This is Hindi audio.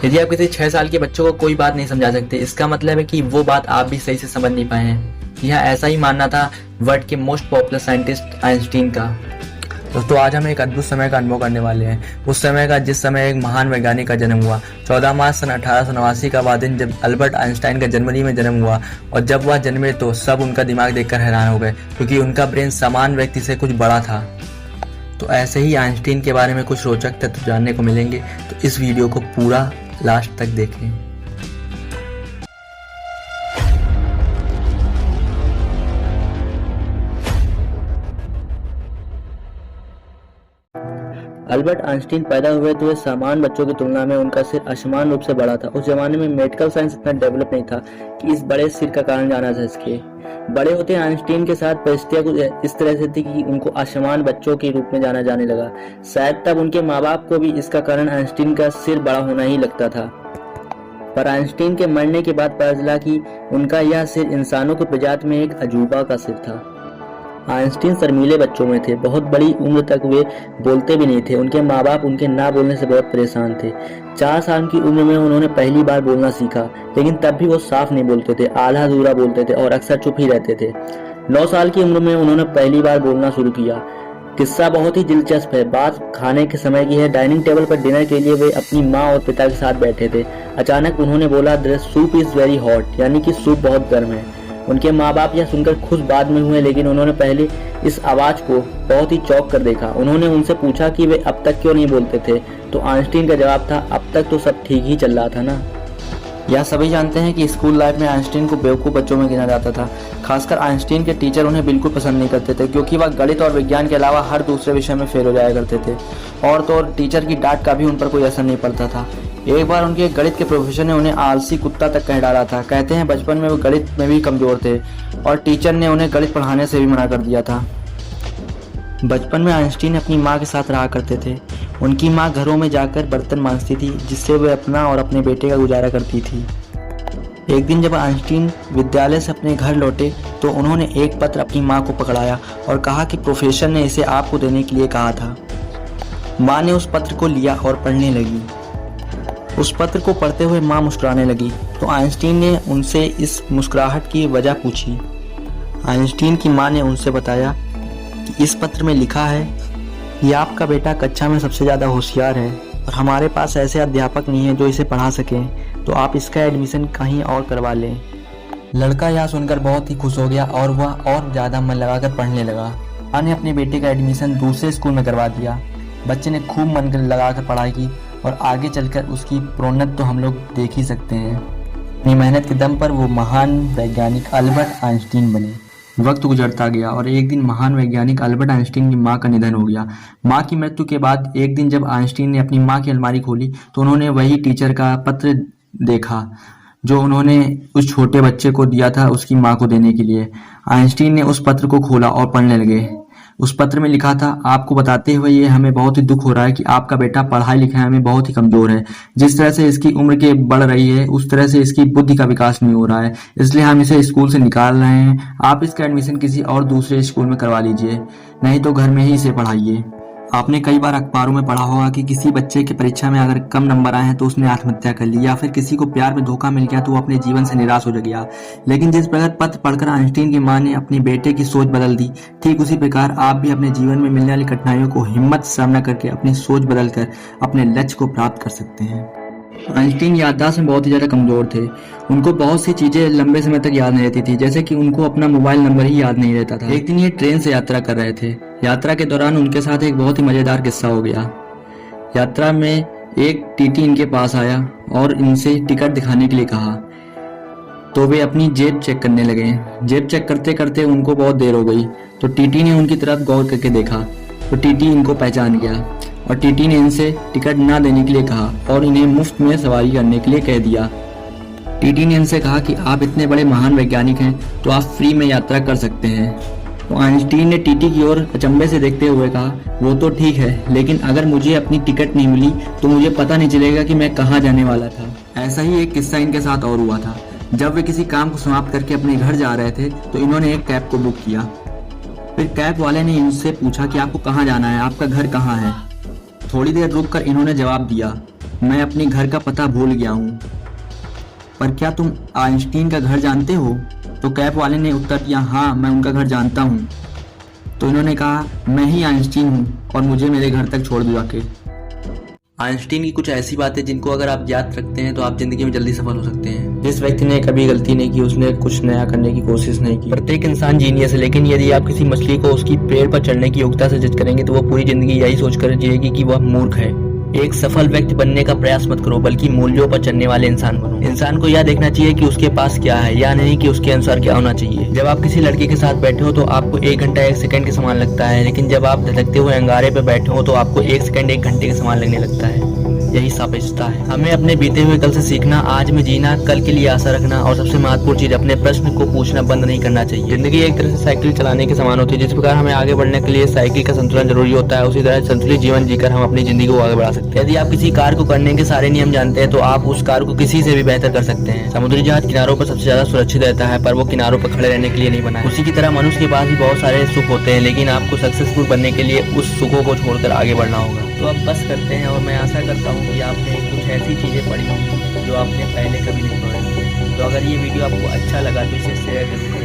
यदि आप किसी 6 साल के बच्चों को कोई बात नहीं समझा सकते, इसका मतलब है कि वो बात आप भी सही से समझ नहीं पाए हैं। यह ऐसा ही मानना था वर्ल्ड के मोस्ट पॉपुलर साइंटिस्ट आइंस्टीन का। दोस्तों, आज हम एक अद्भुत समय का अनुभव करने वाले हैं, उस समय का जिस समय एक महान वैज्ञानिक का जन्म हुआ। 14 मार्च सन 1889 का वह दिन जब अल्बर्ट आइंस्टाइन का जनवरी में जन्म हुआ, और जब वह जन्मे तो सब उनका दिमाग देखकर हैरान हो गए, क्योंकि उनका ब्रेन सामान्य व्यक्ति से कुछ बड़ा था। तो ऐसे ही आइंस्टीन के बारे में कुछ रोचक तथ्य जानने को मिलेंगे, तो इस वीडियो को पूरा लास्ट तक देखें। अल्बर्ट आइंस्टीन पैदा हुए तो वे सामान्य बच्चों की तुलना में उनका सिर असमान रूप से बड़ा था। उस जमाने में मेडिकल साइंस इतना डेवलप नहीं था कि इस बड़े सिर का कारण जाना जा सके। बड़े होते आइंस्टीन के साथ परिस्थितियां कुछ इस तरह से थी कि उनको असमान बच्चों के रूप में जाना जाने लगा। शायद तब उनके माँ बाप को भी इसका कारण आइंस्टीन का सिर बड़ा होना ही लगता था। पर आइंस्टीन के मरने के बाद पता चला कि उनका यह सिर इंसानों की प्रजाति में एक अजूबा का सिर था। आइंस्टीन शर्मीले बच्चों में थे। बहुत बड़ी उम्र तक वे बोलते भी नहीं थे। उनके माँ बाप उनके ना बोलने से बहुत परेशान थे। 4 साल की उम्र में उन्होंने पहली बार बोलना सीखा, लेकिन तब भी वो साफ नहीं बोलते थे, आधा अधूरा बोलते थे और अक्सर चुप ही रहते थे। 9 साल की उम्र में उन्होंने पहली बार बोलना शुरू किया। किस्सा बहुत ही दिलचस्प है। बात खाने के समय की है। डाइनिंग टेबल पर डिनर के लिए वे अपनी माँ और पिता के साथ बैठे थे। अचानक उन्होंने बोला, the soup is very hot, यानी कि सूप बहुत गर्म है। उनके माँ बाप यह सुनकर खुश बाद में हुए, लेकिन उन्होंने पहले इस आवाज को बहुत ही चौंक कर देखा। उन्होंने उनसे पूछा कि वे अब तक क्यों नहीं बोलते थे, तो आइंस्टीन का जवाब था, अब तक तो सब ठीक ही चल रहा था ना। यह सभी जानते हैं कि स्कूल लाइफ में आइंस्टीन को बेवकूफ़ बच्चों में गिना जाता था। खासकर आइंस्टीन के टीचर उन्हें बिल्कुल पसंद नहीं करते थे, क्योंकि वह गणित और विज्ञान के अलावा हर दूसरे विषय में फेल हो जाया करते थे। और तो और टीचर की डांट का भी उन पर कोई असर नहीं पड़ता था। एक बार उनके गणित के प्रोफेसर ने उन्हें आलसी कुत्ता तक कह डाला था। कहते हैं बचपन में वो गणित में भी कमजोर थे और टीचर ने उन्हें गणित पढ़ाने से भी मना कर दिया था। बचपन में आइंस्टीन अपनी माँ के साथ रहा करते थे। उनकी माँ घरों में जाकर बर्तन मांजती थी, जिससे वे अपना और अपने बेटे का गुजारा करती थी। एक दिन जब आइंस्टीन विद्यालय से अपने घर लौटे तो उन्होंने एक पत्र अपनी माँ को पकड़ाया और कहा कि प्रोफेसर ने इसे आपको देने के लिए कहा था। माँ ने उस पत्र को लिया और पढ़ने लगी। उस पत्र को पढ़ते हुए माँ मुस्कुराने लगी, तो आइंस्टीन ने उनसे इस मुस्कुराहट की वजह पूछी। आइंस्टीन की माँ ने उनसे बताया कि इस पत्र में लिखा है कि आपका बेटा कक्षा में सबसे ज़्यादा होशियार है और हमारे पास ऐसे अध्यापक नहीं है जो इसे पढ़ा सकें, तो आप इसका एडमिशन कहीं और करवा लें। लड़का यह सुनकर बहुत ही खुश हो गया और वह और ज़्यादा मन लगाकर पढ़ने लगा। माँ ने अपने बेटे का एडमिशन दूसरे स्कूल में करवा दिया। बच्चे ने खूब मन लगाकर पढ़ाई की और आगे चलकर उसकी प्रोन्नति तो हम लोग देख ही सकते हैं। अपनी मेहनत के दम पर वो महान वैज्ञानिक अल्बर्ट आइंस्टीन बने। वक्त गुजरता गया और एक दिन महान वैज्ञानिक अल्बर्ट आइंस्टीन की माँ का निधन हो गया। माँ की मृत्यु के बाद एक दिन जब आइंस्टीन ने अपनी माँ की अलमारी खोली तो उन्होंने वही टीचर का पत्र देखा जो उन्होंने उस छोटे बच्चे को दिया था उसकी माँ को देने के लिए। आइंस्टीन ने उस पत्र को खोला और पढ़ने लगे। उस पत्र में लिखा था, आपको बताते हुए ये हमें बहुत ही दुख हो रहा है कि आपका बेटा पढ़ाई लिखाई में बहुत ही कमजोर है। जिस तरह से इसकी उम्र के बढ़ रही है उस तरह से इसकी बुद्धि का विकास नहीं हो रहा है, इसलिए हम इसे स्कूल से निकाल रहे हैं। आप इसका एडमिशन किसी और दूसरे स्कूल में करवा लीजिए, नहीं तो घर में ही इसे पढ़ाइए। आपने कई बार अखबारों में पढ़ा होगा कि किसी बच्चे की परीक्षा में अगर कम नंबर आए हैं तो उसने आत्महत्या कर ली, या फिर किसी को प्यार में धोखा मिल गया तो वो अपने जीवन से निराश हो गया। लेकिन जिस प्रकार पत्र पढ़कर आइंस्टीन की मां ने अपने बेटे की सोच बदल दी, ठीक उसी प्रकार आप भी अपने जीवन में मिलने वाली कठिनाइयों को हिम्मत से सामना करके अपनी सोच बदलकर अपने लक्ष्य को प्राप्त कर सकते हैं। आइंस्टीन याददाश्त में बहुत ही ज़्यादा कमज़ोर थे। उनको बहुत सी चीज़ें लंबे समय तक याद नहीं रहती थी, जैसे कि उनको अपना मोबाइल नंबर ही याद नहीं रहता था। एक दिन ये ट्रेन से यात्रा कर रहे थे। यात्रा के दौरान उनके साथ एक बहुत ही मज़ेदार किस्सा हो गया। यात्रा में एक टीटी इनके पास आया और इनसे टिकट दिखाने के लिए कहा, तो वे अपनी जेब चेक करने लगे। जेब चेक करते करते उनको बहुत देर हो गई, तो टीटी ने उनकी तरफ गौर करके देखा, तो टीटी इनको पहचान गया और टीटी ने इनसे टिकट ना देने के लिए कहा और इन्हें मुफ्त में सवारी करने के लिए कह दिया। टीटी ने इनसे कहा कि आप इतने बड़े महान वैज्ञानिक हैं तो आप फ्री में यात्रा कर सकते हैं। तो आइंस्टीन ने टीटी की ओर अचंभे से देखते हुए कहा, वो तो ठीक है, लेकिन अगर मुझे अपनी टिकट नहीं मिली तो मुझे पता नहीं चलेगा कि मैं कहाँ जाने वाला था। ऐसा ही एक किस्सा इनके साथ और हुआ था। जब वे किसी काम को समाप्त करके अपने घर जा रहे थे तो इन्होंने एक कैब को बुक किया। फिर कैब वाले ने इनसे पूछा कि आपको कहाँ जाना है, आपका घर कहाँ है। थोड़ी देर रुककर इन्होंने जवाब दिया मैं अपने घर का पता भूल गया हूँ, पर क्या तुम आइंस्टीन का घर जानते हो? तो कैब वाले ने उत्तर दिया, हाँ मैं उनका घर जानता हूँ। तो इन्होंने कहा, मैं ही आइंस्टीन हूँ और मुझे मेरे घर तक छोड़ दो आके। आइंस्टीन की कुछ ऐसी बातें जिनको अगर आप याद रखते हैं तो आप जिंदगी में जल्दी सफल हो सकते हैं। जिस व्यक्ति ने कभी गलती नहीं की, उसने कुछ नया करने की कोशिश नहीं की। प्रत्येक इंसान जीनियस है, लेकिन यदि आप किसी मछली को उसकी पेड़ पर चढ़ने की योग्यता से जज करेंगे तो वो पूरी जिंदगी यही सोचकर जिएगी कि वह मूर्ख है। एक सफल व्यक्ति बनने का प्रयास मत करो, बल्कि मूल्यों पर चलने वाले इंसान बनो। इंसान को यह देखना चाहिए कि उसके पास क्या है, या नहीं कि उसके अनुसार क्या होना चाहिए। जब आप किसी लड़के के साथ बैठे हो तो आपको 1 घंटा 1 सेकंड के समान लगता है, लेकिन जब आप धधकते हुए अंगारे पर बैठे हो तो आपको 1 सेकंड 1 घंटे के समान लगने लगता है। यही सापेक्षता है। हमें अपने बीते हुए कल से सीखना, आज में जीना, कल के लिए आशा रखना और सबसे महत्वपूर्ण चीज अपने प्रश्न को पूछना बंद नहीं करना चाहिए। जिंदगी एक तरह से साइकिल चलाने के समान होती है। जिस प्रकार हमें आगे बढ़ने के लिए साइकिल का संतुलन जरूरी होता है, उसी तरह संतुलित जीवन जीकर हम अपनी जिंदगी को आगे बढ़ा सकते हैं। यदि आप किसी कार को करने के सारे नियम जानते हैं तो आप उस कार को किसी से भी बेहतर कर सकते हैं। समुद्री जहाज किनारों पर सबसे ज्यादा सुरक्षित रहता है, पर वो किनारों पर खड़े रहने के लिए नहीं बना है। उसी की तरह मनुष्य के पास भी बहुत सारे सुख होते हैं, लेकिन आपको सक्सेसफुल बनने के लिए उस सुखों को छोड़कर आगे बढ़ना होगा। तो अब बस करते हैं, और मैं आशा करता हूँ कि आपने कुछ ऐसी चीज़ें पढ़ी होंगी जो आपने पहले कभी नहीं पढ़ी। तो अगर ये वीडियो आपको अच्छा लगा तो इसे शेयर जरूर करें।